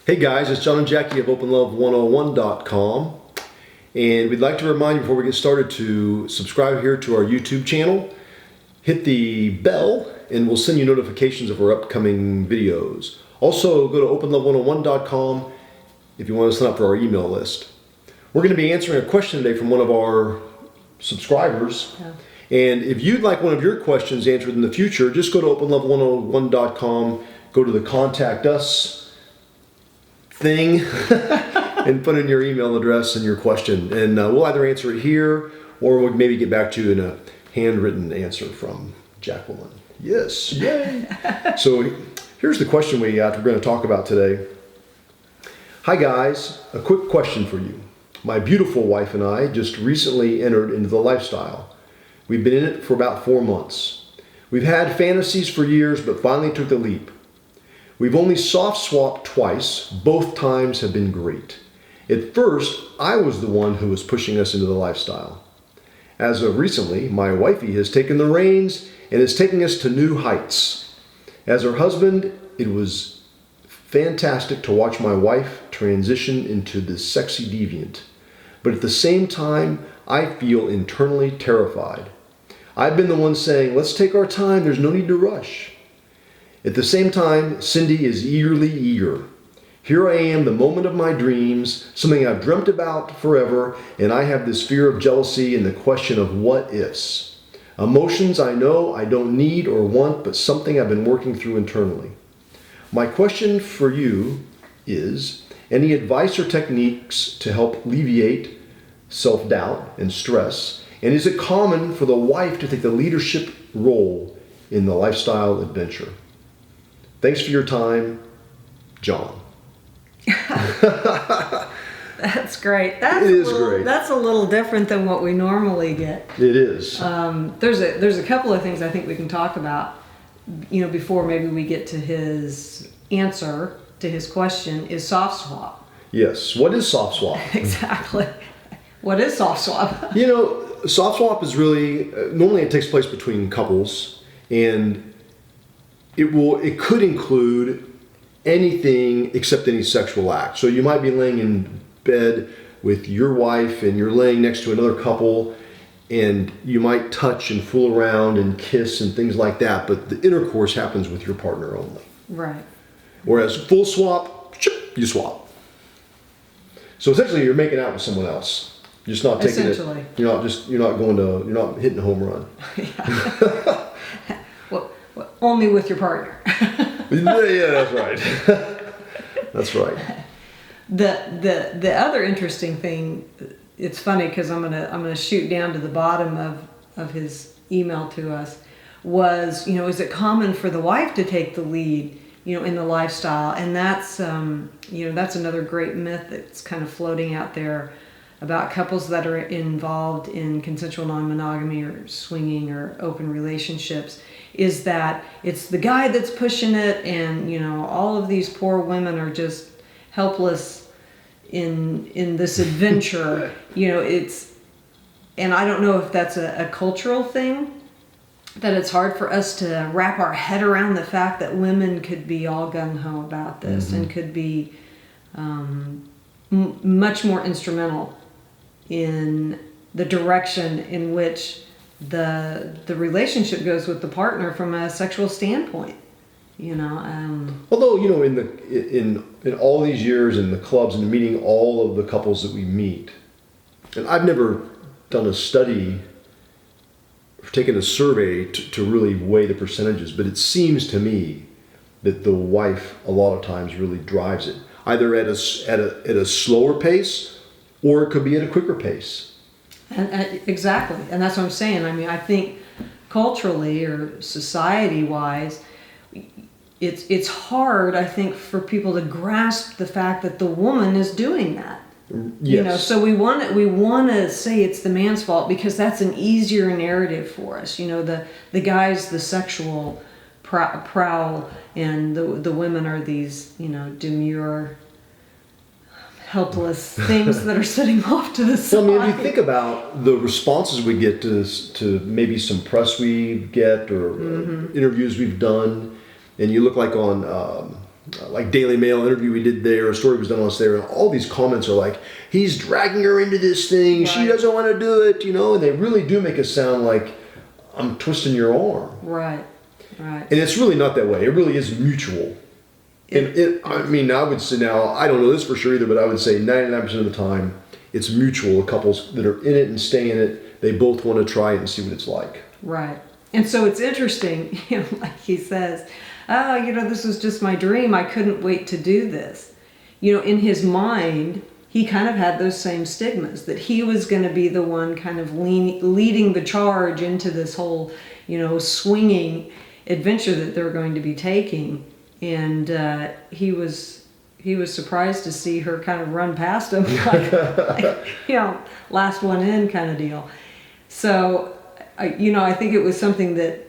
Hey guys, it's John and Jackie of OpenLove101.com, and we'd like to remind you before we get started to subscribe here to our YouTube channel, hit the bell, and we'll send you notifications of our upcoming videos. Also, go to OpenLove101.com if you want to sign up for our email list. We're going to be answering a question today from one of our subscribers. Yeah. And if you'd like one of your questions answered in the future, just go to OpenLove101.com, go to the Contact Us thing, and put in your email address and your question. And we'll either answer it here, or we'll maybe get back to you in a handwritten answer from Jacqueline. Yes, yay! So here's the question we're going to talk about today. Hi guys, a quick question for you. My beautiful wife and I just recently entered into the lifestyle. We've been in it for about 4 months. We've had fantasies for years, but finally took the leap. We've only soft swapped twice. Both times have been great. At first, I was the one who was pushing us into the lifestyle. As of recently, my wifey has taken the reins and is taking us to new heights. As her husband, it was fantastic to watch my wife transition into this sexy deviant. But at the same time, I feel internally terrified. I've been the one saying, let's take our time, there's no need to rush. At the same time, Cindy is eager. Here I am, the moment of my dreams, something I've dreamt about forever, and I have this fear of jealousy and the question of what ifs. Emotions I know I don't need or want, but something I've been working through internally. My question for you is, any advice or techniques to help alleviate self-doubt and stress? And is it common for the wife to take the leadership role in the lifestyle adventure? Thanks for your time, John. That's great. It is great. That's a little different than what we normally get. It is. There's a couple of things I think we can talk about, before maybe we get to his answer to his question, is soft swap. Yes. What is soft swap? Exactly. What is soft swap? Soft swap is really, normally it takes place between couples, and it could include anything except any sexual act. So you might be laying in bed with your wife and you're laying next to another couple, and you might touch and fool around and kiss and things like that, but the intercourse happens with your partner only. Right. Whereas full swap, you swap. So essentially you're making out with someone else. You're just not taking it. You're not hitting a home run. Yeah. Well, only with your partner. Yeah, that's right. That's right. The other interesting thing, it's funny because I'm gonna shoot down to the bottom of his email to us, was, is it common for the wife to take the lead, in the lifestyle? And that's that's another great myth that's kind of floating out there about couples that are involved in consensual non-monogamy or swinging or open relationships, is that it's the guy that's pushing it, and all of these poor women are just helpless in this adventure. And I don't know if that's a cultural thing, that it's hard for us to wrap our head around the fact that women could be all gung-ho about this, and could be much more instrumental in the direction in which the relationship goes with the partner from a sexual standpoint. Although in all these years in the clubs and meeting all of the couples that we meet, and I've never done a study or taken a survey to really weigh the percentages, but it seems to me that the wife a lot of times really drives it, either at a slower pace, or it could be at a quicker pace. And exactly, and that's what I'm saying. I think culturally or society-wise, it's hard, I think, for people to grasp the fact that the woman is doing that. Yes. So we want to say it's the man's fault because that's an easier narrative for us. The guy's the sexual prowl, and the women are these demure, helpless things that are sitting off to the side. Well, if you think about the responses we get to maybe some press we get or interviews we've done, and you look like on like Daily Mail interview we did there, a story was done on us there, and all these comments are like, he's dragging her into this thing, she Right. doesn't want to do it, and they really do make it sound like I'm twisting your arm. Right. Right. And it's really not that way. It really is mutual. I mean, I would say now, I don't know this for sure either, but I would say 99% of the time, it's mutual. The couples that are in it and stay in it, they both want to try it and see what it's like. Right. And so it's interesting, like he says, oh, this was just my dream. I couldn't wait to do this. In his mind, he kind of had those same stigmas, that he was going to be the one kind of leading the charge into this whole, swinging adventure that they're going to be taking. And he was surprised to see her kind of run past him, like last one in kind of deal. So, I think it was something that,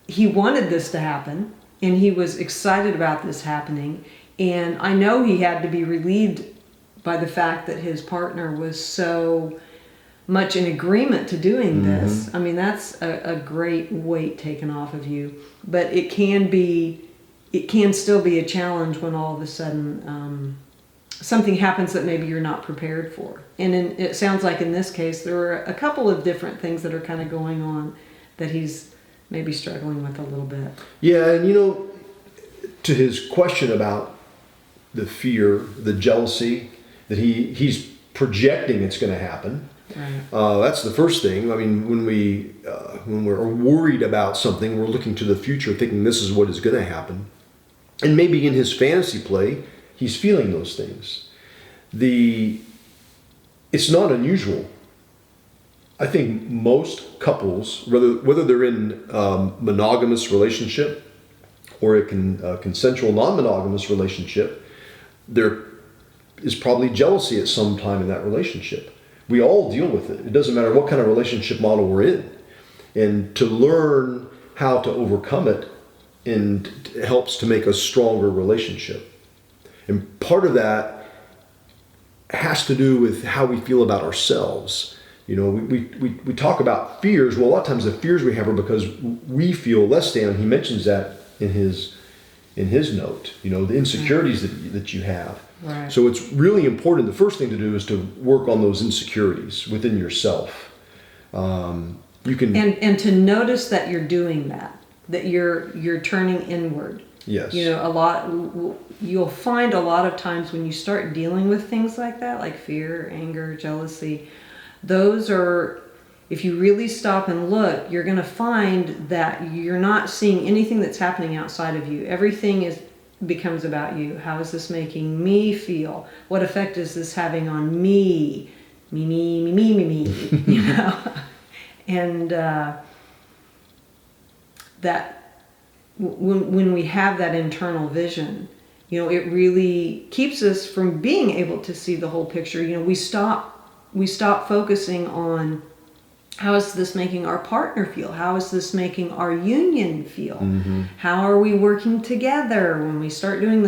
he wanted this to happen, and he was excited about this happening. And I know he had to be relieved by the fact that his partner was so much in agreement to doing this. I mean, that's a great weight taken off of you. But it can still be a challenge when all of a sudden something happens that maybe you're not prepared for. And it sounds like in this case, there were a couple of different things that are kind of going on that he's maybe struggling with a little bit. Yeah, and to his question about the fear, the jealousy, that he's projecting it's going to happen. Right. That's the first thing. I mean, when we're worried about something, we're looking to the future, thinking this is what is going to happen. And maybe in his fantasy play, he's feeling those things. It's not unusual. I think most couples, whether they're in monogamous relationship or a consensual non-monogamous relationship, there is probably jealousy at some time in that relationship. We all deal with it. It doesn't matter what kind of relationship model we're in. And to learn how to overcome it helps to make a stronger relationship. And part of that has to do with how we feel about ourselves. We talk about fears. Well, a lot of times the fears we have are because we feel less than. He mentions that in his note. The insecurities that you have. Right. So it's really important. The first thing to do is to work on those insecurities within yourself. You can and to notice that you're doing that you're turning inward. Yes. You'll find a lot of times when you start dealing with things like that, like fear, anger, jealousy, those are, if you really stop and look, you're going to find that you're not seeing anything that's happening outside of you. Everything becomes about you. How is this making me feel? What effect is this having on me? Me. And that when we have that internal vision, it really keeps us from being able to see the whole picture. We stop focusing on how is this making our partner feel? How is this making our union feel? Mm-hmm. How are we working together? When we start doing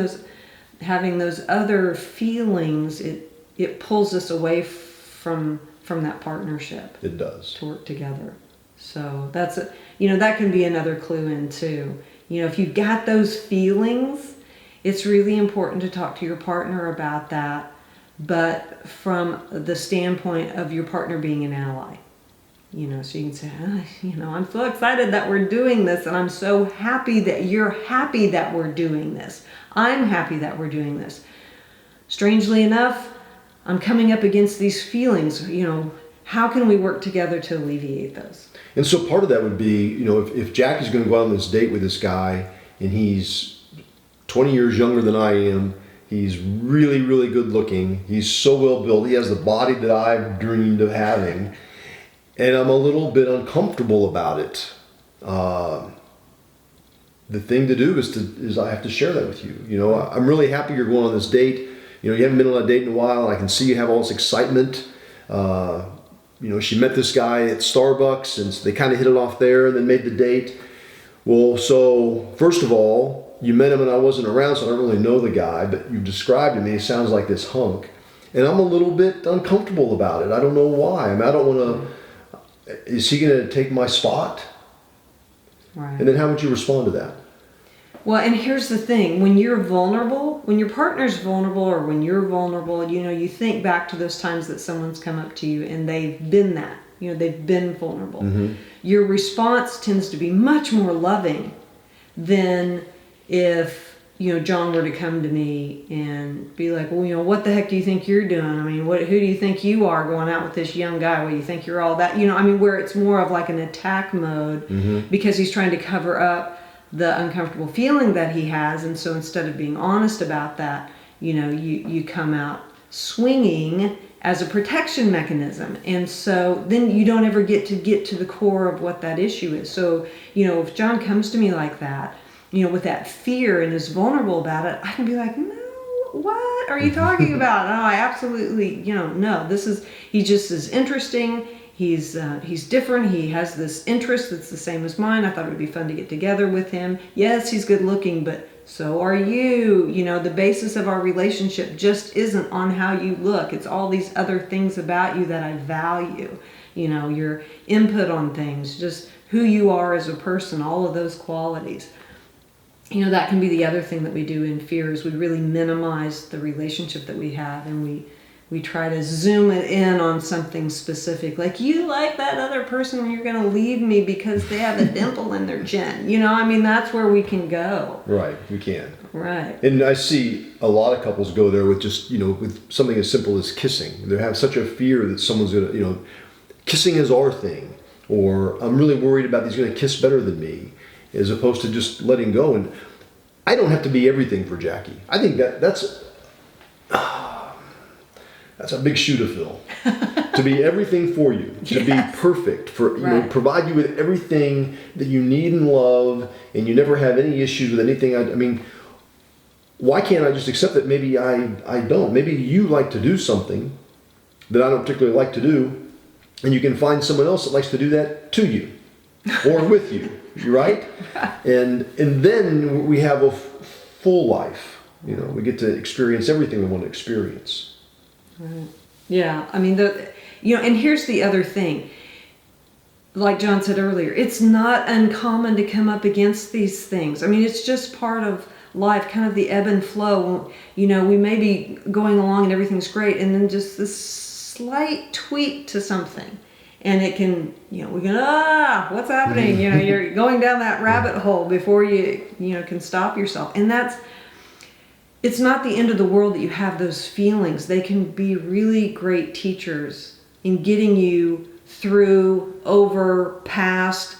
having those other feelings, it pulls us away from that partnership. It does. To work together. So that's that can be another clue in too. If you've got those feelings, it's really important to talk to your partner about that, but from the standpoint of your partner being an ally. So you can say, I'm so excited that we're doing this, and I'm so happy that you're happy that we're doing this. I'm happy that we're doing this. Strangely enough, I'm coming up against these feelings. How can we work together to alleviate those? And so part of that would be, if Jack is going to go out on this date with this guy, and he's 20 years younger than I am, he's really, really good looking, he's so well built, he has the body that I've dreamed of having, and I'm a little bit uncomfortable about it. The thing to do is I have to share that with you. I'm really happy you're going on this date. You haven't been on a date in a while, and I can see you have all this excitement. She met this guy at Starbucks, and so they kind of hit it off there and then made the date. Well, so first of all, you met him and I wasn't around, so I don't really know the guy, but you've described him and he sounds like this hunk. And I'm a little bit uncomfortable about it. I don't know why. I don't want to... Is he going to take my spot? Right. And then how would you respond to that? Well, and here's the thing. When you're vulnerable, when your partner's vulnerable or when you're vulnerable, you think back to those times that someone's come up to you and they've been that. They've been vulnerable. Your response tends to be much more loving than if, John were to come to me and be like, well, what the heck do you think you're doing? I mean, who do you think you are going out with this young guy? Well, you think you're all that? Where it's more of like an attack mode because he's trying to cover up the uncomfortable feeling that he has. And so instead of being honest about that, you come out swinging as a protection mechanism. And so then you don't ever get to the core of what that issue is. So, if John comes to me like that, with that fear and is vulnerable about it, I can be like, no, what are you talking about? No, I absolutely, no, he just is interesting. He's different. He has this interest that's the same as mine. I thought it would be fun to get together with him. Yes, he's good looking, but so are you. The basis of our relationship just isn't on how you look. It's all these other things about you that I value. Your input on things, just who you are as a person, all of those qualities. That can be the other thing that we do in fear is we really minimize the relationship that we have, and we try to zoom it in on something specific. Like, you like that other person when you're going to leave me because they have a dimple in their chin. That's where we can go. Right, we can. Right. And I see a lot of couples go there with just, with something as simple as kissing. They have such a fear that someone's going to, kissing is our thing. Or I'm really worried about he's going to kiss better than me, as opposed to just letting go. And I don't have to be everything for Jackie. I think that's a big shoe to fill. To be everything for you, to be perfect, for provide you with everything that you need and love, and you never have any issues with anything. Why can't I just accept that maybe I don't? Maybe you like to do something that I don't particularly like to do, and you can find someone else that likes to do that to you or with you. Right? And then we have a full life. We get to experience everything we want to experience. Right. Yeah. And here's the other thing. Like John said earlier, it's not uncommon to come up against these things. It's just part of life, kind of the ebb and flow. We may be going along and everything's great, and then just this slight tweak to something. And it can, we can, what's happening? You're going down that rabbit hole before you can stop yourself. And it's not the end of the world that you have those feelings. They can be really great teachers in getting you through, over, past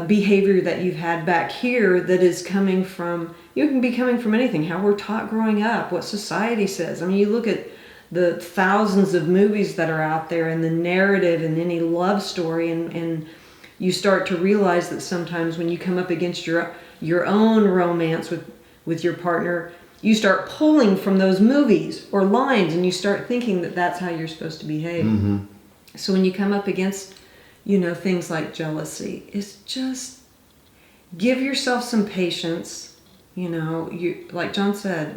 behavior that you've had back here that is coming from, you can be coming from anything, how we're taught growing up, what society says. You look at the thousands of movies that are out there and the narrative and any love story, and you start to realize that sometimes when you come up against your own romance with your partner, you start pulling from those movies or lines, and you start thinking that that's how you're supposed to behave. So when you come up against things like jealousy, it's just give yourself some patience. Like John said,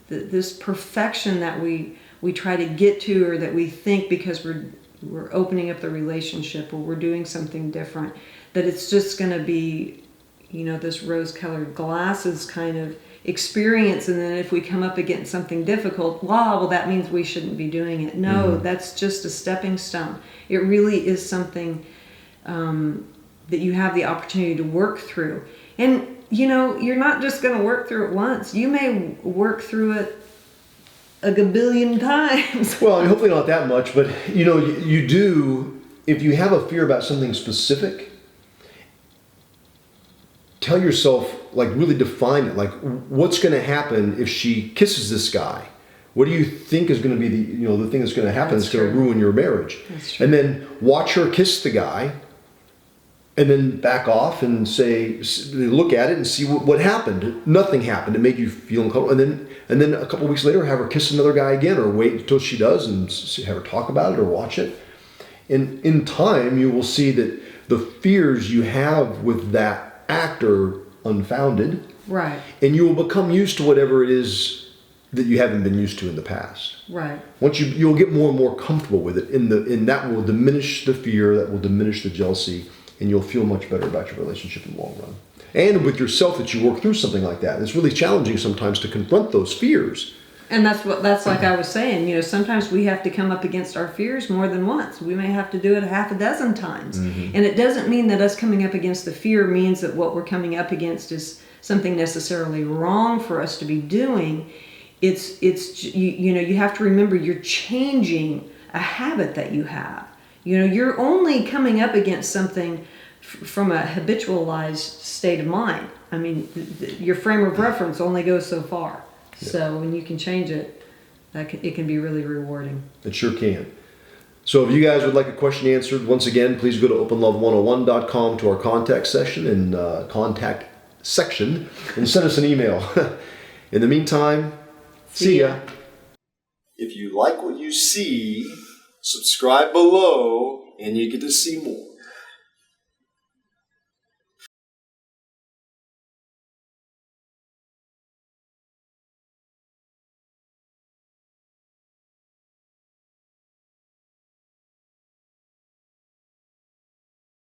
this perfection that we try to get to, or that we think because we're opening up the relationship or we're doing something different, that it's just going to be, this rose-colored glasses kind of experience. And then if we come up against something difficult, well, that means we shouldn't be doing it. No, that's just a stepping stone. It really is something that you have the opportunity to work through. And, you're not just going to work through it once. You may work through it a gabillion times. Well, hopefully not that much, but you do, if you have a fear about something specific, tell yourself, really define it. What's going to happen if she kisses this guy? What do you think is going to be the thing that's going to happen that's going to ruin your marriage? That's true. And then watch her kiss the guy, and then back off and look at it and see what happened. Nothing happened. It made you feel uncomfortable. And then a couple of weeks later, have her kiss another guy again, or wait until she does and have her talk about it or watch it. And in time, you will see that the fears you have with that act are unfounded. Right. And you will become used to whatever it is that you haven't been used to in the past. Right. Once you'll get more and more comfortable with it, and that will diminish the fear, that will diminish the jealousy, and you'll feel much better about your relationship in the long run. and with yourself that you work through something like that. And it's really challenging sometimes to confront those fears. And that's like I was saying, you know, sometimes we have to come up against our fears more than once. We may have to do it half a dozen times. And it doesn't mean that us coming up against the fear means that what we're coming up against is something necessarily wrong for us to be doing. It's you know, you have to remember you're changing a habit that you have. You know, you're only coming up against something from a habitualized state of mind. I mean, your frame of reference only goes so far. So when you can change it, it can be really rewarding. It sure can. So if you guys would like a question answered, once again, please go to openlove101.com to our contact section and send us an email. In the meantime, see ya. If you like what you see, subscribe below and you get to see more.